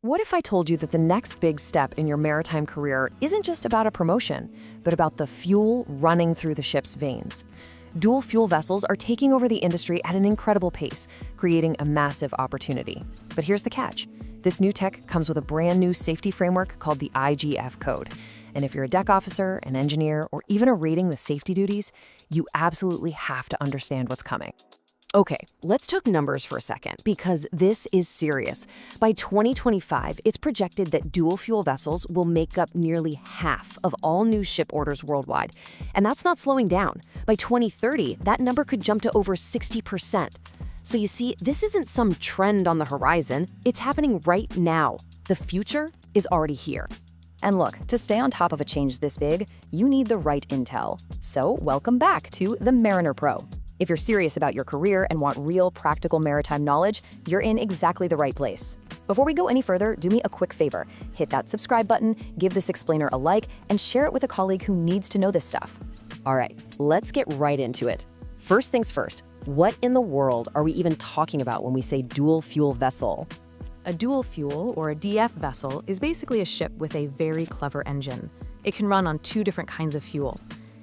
What if I told you that the next big step in your maritime career isn't just about a promotion, but about the fuel running through the ship's veins? Dual fuel vessels are taking over the industry at an incredible pace, creating a massive opportunity. But here's the catch. This new tech comes with a brand new safety framework called the IGF Code. And if you're a deck officer, an engineer, or even a rating the safety duties, you absolutely have to understand what's coming. Okay, let's talk numbers for a second, because this is serious. By 2025, it's projected that dual fuel vessels will make up nearly half of all new ship orders worldwide. And that's not slowing down. By 2030, that number could jump to over 60%. So you see, this isn't some trend on the horizon. It's happening right now. The future is already here. And look, to stay on top of a change this big, you need the right intel. So welcome back to the Mariner Pro. If you're serious about your career and want real practical maritime knowledge, you're in exactly the right place. Before we go any further, do me a quick favor. Hit that subscribe button, give this explainer a like, and share it with a colleague who needs to know this stuff. All right, let's get right into it. First things first, what in the world are we even talking about when we say dual fuel vessel? A dual fuel, or a DF vessel, is basically a ship with a very clever engine. It can run on two different kinds of fuel.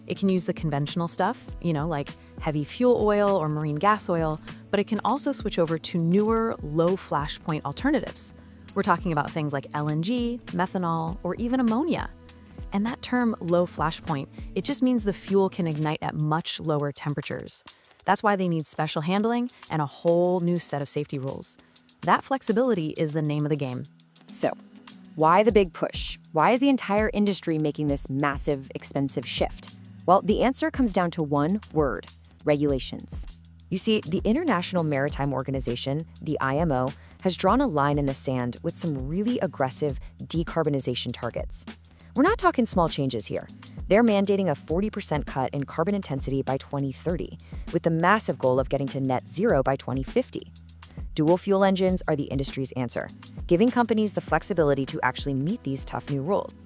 It can use the conventional stuff, like heavy fuel oil or marine gas oil, but it can also switch over to newer, low-flashpoint alternatives. We're talking about things like LNG, methanol, or even ammonia. And that term, low-flashpoint, it just means the fuel can ignite at much lower temperatures. That's why they need special handling and a whole new set of safety rules. That flexibility is the name of the game. So, why the big push? Why is the entire industry making this massive, expensive shift? Well, the answer comes down to one word: regulations. You see, the International Maritime Organization, the IMO, has drawn a line in the sand with some really aggressive decarbonization targets. We're not talking small changes here. They're mandating a 40% cut in carbon intensity by 2030, with the massive goal of getting to net zero by 2050. Dual fuel engines are the industry's answer, giving companies the flexibility to actually meet these tough new rules.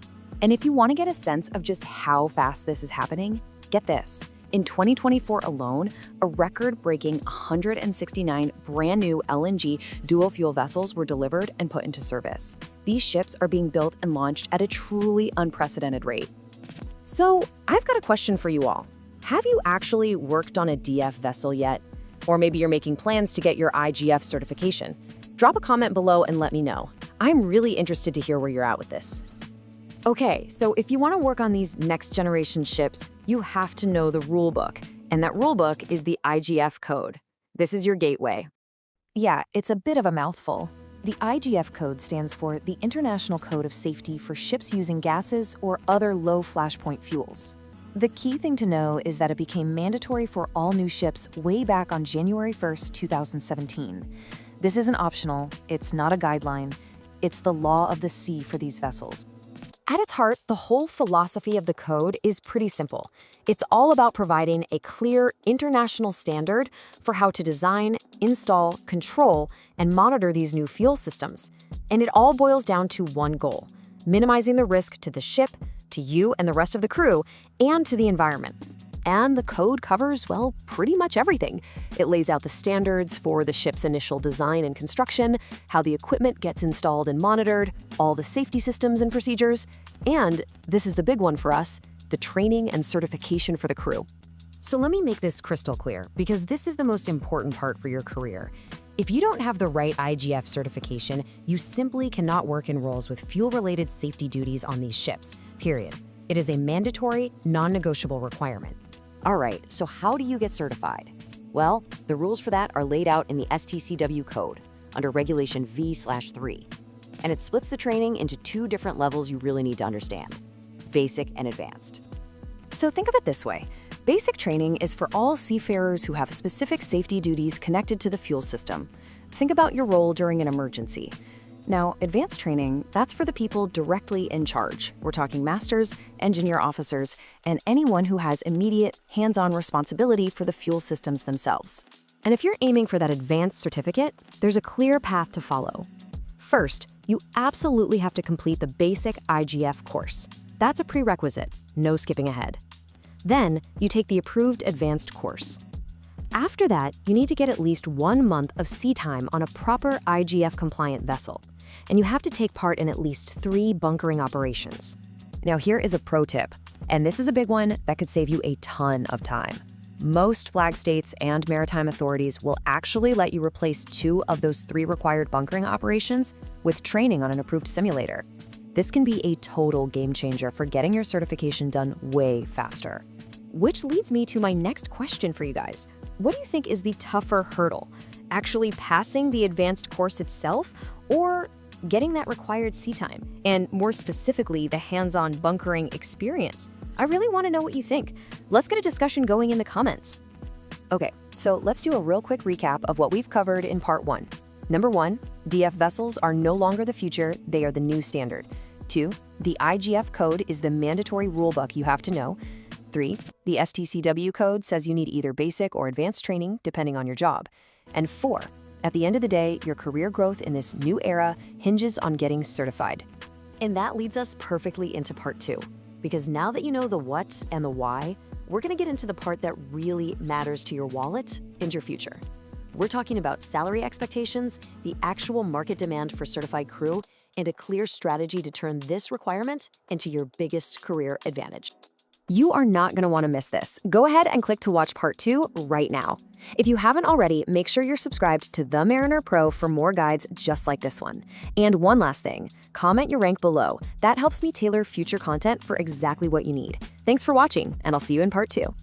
And if you want to get a sense of just how fast this is happening, get this. In 2024 alone, a record-breaking 169 brand new LNG dual-fuel vessels were delivered and put into service. These ships are being built and launched at a truly unprecedented rate. So, I've got a question for you all. Have you actually worked on a DF vessel yet? Or maybe you're making plans to get your IGF certification. Drop a comment below and let me know. I'm really interested to hear where you're at with this. Okay, so if you want to work on these next-generation ships, you have to know the rulebook, and that rulebook is the IGF Code. This is your gateway. Yeah, it's a bit of a mouthful. The IGF Code stands for the International Code of Safety for Ships Using Gases or Other Low-flashpoint Fuels. The key thing to know is that it became mandatory for all new ships way back on January 1st, 2017. This isn't optional, it's not a guideline, it's the law of the sea for these vessels. At its heart, the whole philosophy of the code is pretty simple. It's all about providing a clear international standard for how to design, install, control, and monitor these new fuel systems. And it all boils down to one goal: minimizing the risk to the ship, to you and the rest of the crew, and to the environment. And the code covers, well, pretty much everything. It lays out the standards for the ship's initial design and construction, how the equipment gets installed and monitored, all the safety systems and procedures, and, this is the big one for us, the training and certification for the crew. So let me make this crystal clear, because this is the most important part for your career. If you don't have the right IGF certification, you simply cannot work in roles with fuel-related safety duties on these ships, period. It is a mandatory, non-negotiable requirement. All right, so how do you get certified? Well, the rules for that are laid out in the STCW Code under Regulation V/3. And it splits the training into two different levels you really need to understand: basic and advanced. So think of it this way. Basic training is for all seafarers who have specific safety duties connected to the fuel system. Think about your role during an emergency. Now, advanced training, that's for the people directly in charge. We're talking masters, engineer officers, and anyone who has immediate, hands-on responsibility for the fuel systems themselves. And if you're aiming for that advanced certificate, there's a clear path to follow. First, you absolutely have to complete the basic IGF course. That's a prerequisite, no skipping ahead. Then, you take the approved advanced course. After that, you need to get at least 1 month of sea time on a proper IGF-compliant vessel. and you have to take part in at least 3 bunkering operations. Now here is a pro tip, and this is a big one that could save you a ton of time. Most flag states and maritime authorities will actually let you replace 2 of those 3 required bunkering operations with training on an approved simulator. This can be a total game changer for getting your certification done way faster. Which leads me to my next question for you guys. What do you think is the tougher hurdle? Actually passing the advanced course itself, or getting that required sea time? And more specifically, the hands-on bunkering experience? I really want to know what you think. Let's get a discussion going in the comments. Okay, so let's do a real quick recap of what we've covered in part 1. Number 1, DF vessels are no longer the future, they are the new standard. 2, the IGF Code is the mandatory rulebook you have to know. 3, the STCW Code says you need either basic or advanced training, depending on your job. And 4, at the end of the day, your career growth in this new era hinges on getting certified. And that leads us perfectly into part 2. Because now that you know the what and the why, we're going to get into the part that really matters to your wallet and your future. We're talking about salary expectations, the actual market demand for certified crew, and a clear strategy to turn this requirement into your biggest career advantage. You are not going to want to miss this. Go ahead and click to watch part 2 right now. If you haven't already, make sure you're subscribed to The Mariner Pro for more guides just like this one. And one last thing, comment your rank below. That helps me tailor future content for exactly what you need. Thanks for watching, and I'll see you in part 2.